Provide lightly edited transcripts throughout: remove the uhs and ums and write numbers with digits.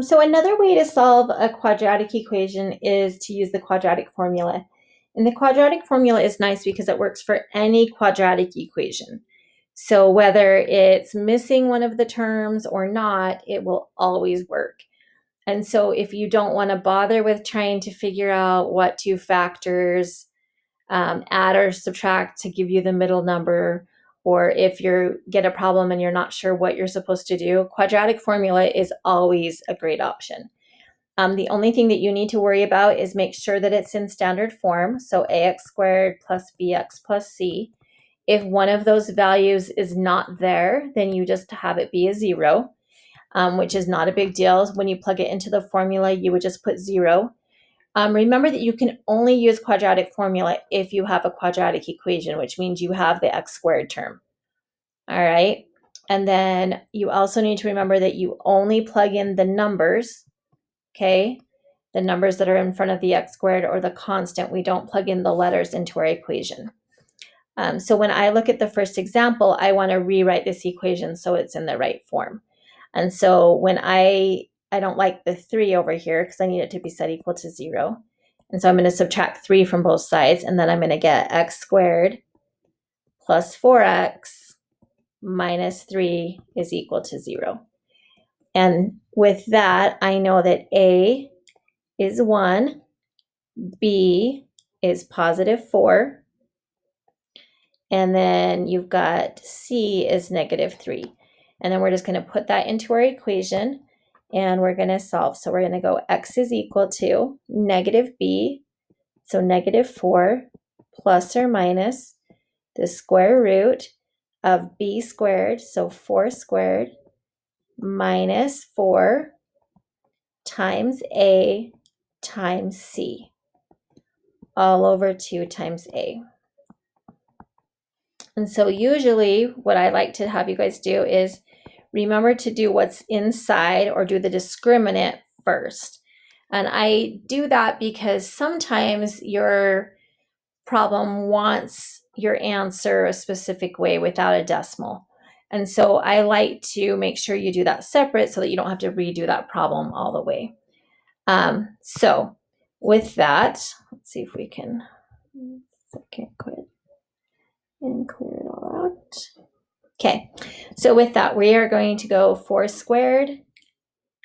So another way to solve a quadratic equation is to use the quadratic formula. And the quadratic formula is nice because it works for any quadratic equation. So whether it's missing one of the terms or not, it will always work. And so if you don't want to bother with trying to figure out what two factors add or subtract to give you the middle number, or if you get a problem and you're not sure what you're supposed to do, quadratic formula is always a great option. The only thing that you need to worry about is make sure that it's in standard form, so ax squared plus bx plus c. If one of those values is not there, then you just have it be a 0, which is not a big deal. When you plug it into the formula, you would just put 0. Remember that you can only use quadratic formula if you have a quadratic equation, which means you have the x squared term. All right. And then you also need to remember that you only plug in the numbers, okay? The numbers that are in front of the x squared or the constant. We don't plug in the letters into our equation. So when I look at the first example, I want to rewrite this equation so it's in the right form. And so when I don't like the 3 over here because I need it to be set equal to 0. And so I'm going to subtract 3 from both sides, and then I'm going to get x squared plus 4x minus 3 is equal to 0. And with that, I know that A is 1, B is positive 4, and then you've got C is negative 3. And then we're just going to put that into our equation, and we're going to solve. So we're going to go x is equal to negative b, so negative 4 plus or minus the square root of b squared, so 4 squared, minus 4 times a times c, all over 2 times a. And so usually what I like to have you guys do is remember to do what's inside or do the discriminant first. And I do that because sometimes your problem wants your answer a specific way without a decimal. And so I like to make sure you do that separate so that you don't have to redo that problem all the way. So with that, let's see if we can, I can't quit and clear it all out. Okay, so with that, we are going to go 4 squared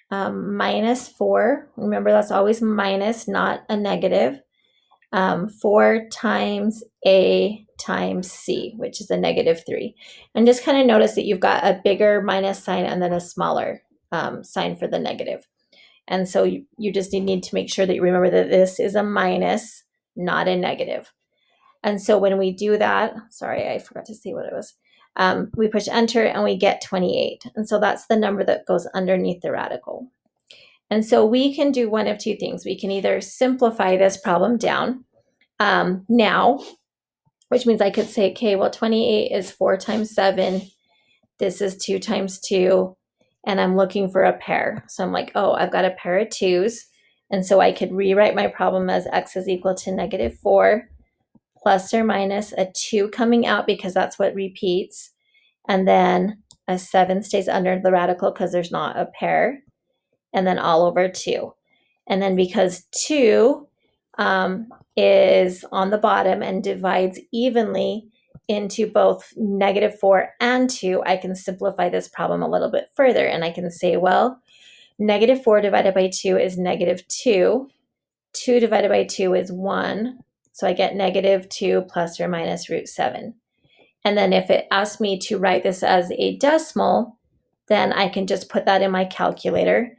minus 4. Remember, that's always minus, not a negative. 4 times a times c, which is a negative 3. And just kind of notice that you've got a bigger minus sign and then a smaller sign for the negative. And so you just need to make sure that you remember that this is a minus, not a negative. And so when we do that, sorry, I forgot to say what it was. We push enter and we get 28. And so that's the number that goes underneath the radical. And so we can do one of two things. We can either simplify this problem down now, which means I could say, okay, well, 28 is 4 times 7. This is 2 times 2. And I'm looking for a pair. So I'm like, oh, I've got a pair of 2s. And so I could rewrite my problem as x is equal to negative 4 plus or minus a 2 coming out because that's what repeats. And then a 7 stays under the radical because there's not a pair. And then all over 2. And then because 2 is on the bottom and divides evenly into both negative 4 and 2, I can simplify this problem a little bit further. And I can say, well, negative 4 divided by 2 is negative 2. 2 divided by 2 is 1. So I get negative 2 plus or minus root 7. And then if it asks me to write this as a decimal, then I can just put that in my calculator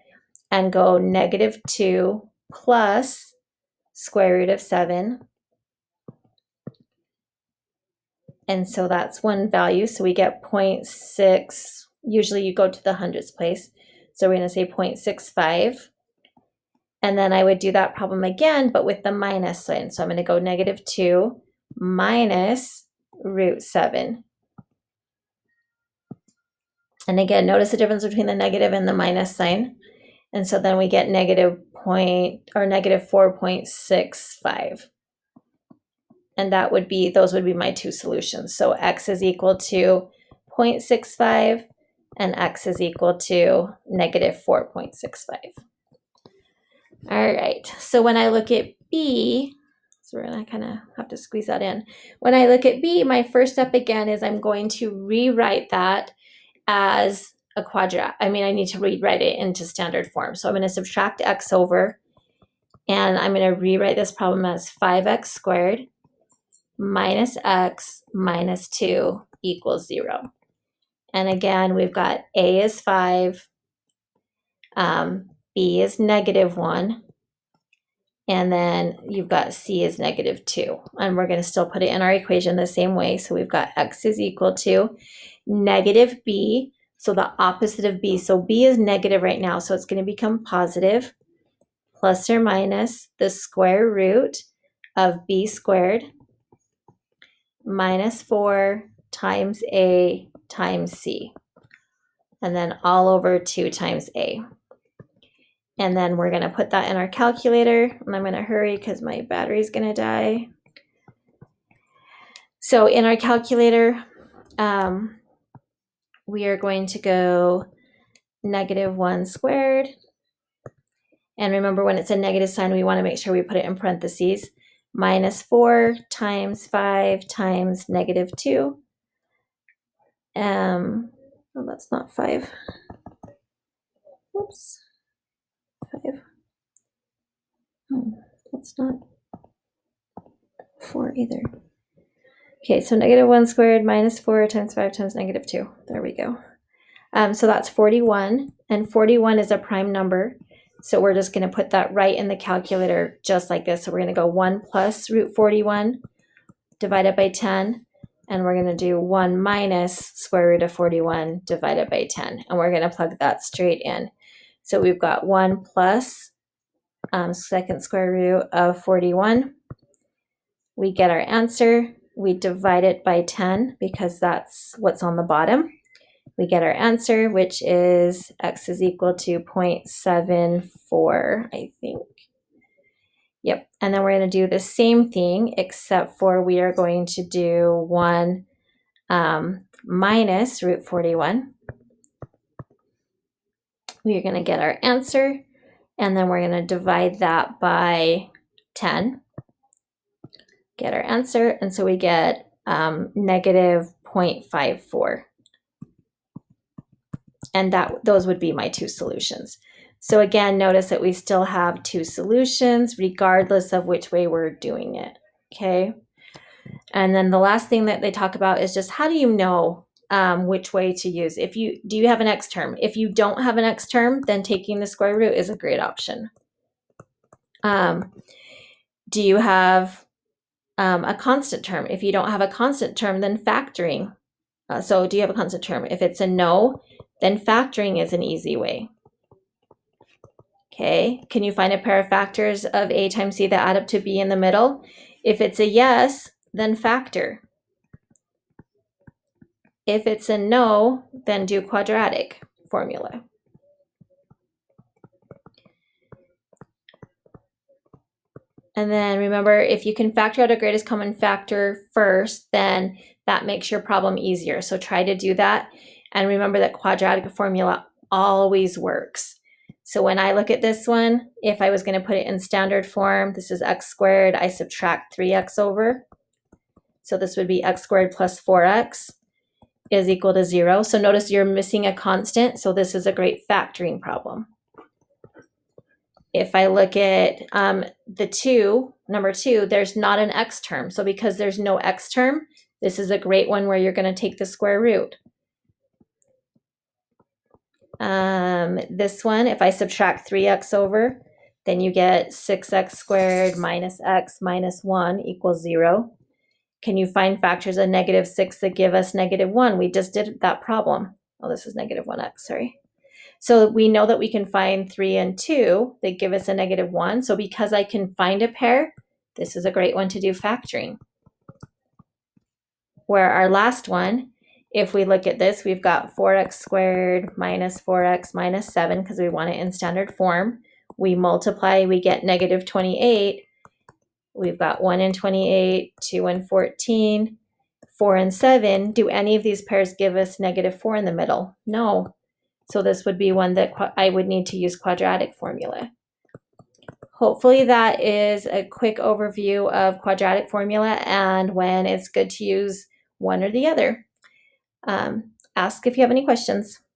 and go negative 2 plus square root of 7. And so that's one value. So we get 0.6. Usually you go to the hundredths place. So we're going to say 0.65. And then I would do that problem again, but with the minus sign. So I'm going to go negative 2 minus root 7. And again, notice the difference between the negative and the minus sign. And so then we get negative 4.65. And that would be, those would be my two solutions. So x is equal to 0.65, and x is equal to negative 4.65. All right, so when I look at B, so we're gonna kind of have to squeeze that in. When I look at B, my first step again is I'm going to rewrite that as a quadratic. I need to rewrite it into standard form. So I'm going to subtract x over, and I'm going to rewrite this problem as 5x squared minus x minus 2 equals 0. And again, we've got a is 5, b is negative 1, and then you've got c is negative 2. And we're going to still put it in our equation the same way. So we've got x is equal to negative b, so the opposite of b. So b is negative right now, so it's going to become positive, plus or minus the square root of b squared minus 4 times a times c, and then all over 2 times a. And then we're going to put that in our calculator, and I'm going to hurry because my battery's going to die. So in our calculator, we are going to go negative 1 squared. And remember, when it's a negative sign, we want to make sure we put it in parentheses. Minus 4 times 5 times negative 2. Oh, that's not 5. Whoops. 5. Oh, that's not 4 either. Okay, so negative 1 squared minus 4 times 5 times negative 2. There we go. So that's 41, and 41 is a prime number. So we're just going to put that right in the calculator just like this. So we're going to go 1 plus root 41 divided by 10, and we're going to do 1 minus square root of 41 divided by 10, and we're going to plug that straight in. So we've got 1 plus second square root of 41. We get our answer. We divide it by 10 because that's what's on the bottom. We get our answer, which is x is equal to 0.74, I think. Yep, and then we're going to do the same thing, except for we are going to do 1 minus root 41. We are going to get our answer, and then we're going to divide that by 10. Get our answer, and so we get negative 0.54. And those would be my 2 solutions. So again, notice that we still have 2 solutions regardless of which way we're doing it, okay? And then the last thing that they talk about is just how do you know which way to use? Do you have an x term? If you don't have an x term, then taking the square root is a great option. Do you have a constant term? If you don't have a constant term, then factoring. So do you have a constant term? If it's a no, then factoring is an easy way. Okay, can you find a pair of factors of a times c that add up to b in the middle? If it's a yes, then factor. If it's a no, then do quadratic formula. And then remember, if you can factor out a greatest common factor first, then that makes your problem easier. So try to do that. And remember that quadratic formula always works. So when I look at this one, if I was going to put it in standard form, this is x squared, I subtract 3x over. So this would be x squared plus 4x is equal to 0. So notice you're missing a constant, so this is a great factoring problem. If I look at number 2, there's not an x term. So because there's no x term, this is a great one where you're going to take the square root. This one, if I subtract 3x over, then you get 6x squared minus x minus 1 equals 0. Can you find factors of negative 6 that give us negative 1? We just did that problem. Oh, this is negative 1x, sorry. So we know that we can find 3 and 2 that give us a negative 1. So because I can find a pair, this is a great one to do factoring. Where our last one, if we look at this, we've got 4x squared minus 4x minus 7 because we want it in standard form. We multiply, we get negative 28. We've got 1 and 28, 2 and 14, 4 and 7, do any of these pairs give us -4 in the middle? No. So this would be one that I would need to use quadratic formula. Hopefully that is a quick overview of quadratic formula and when it's good to use one or the other. Ask if you have any questions.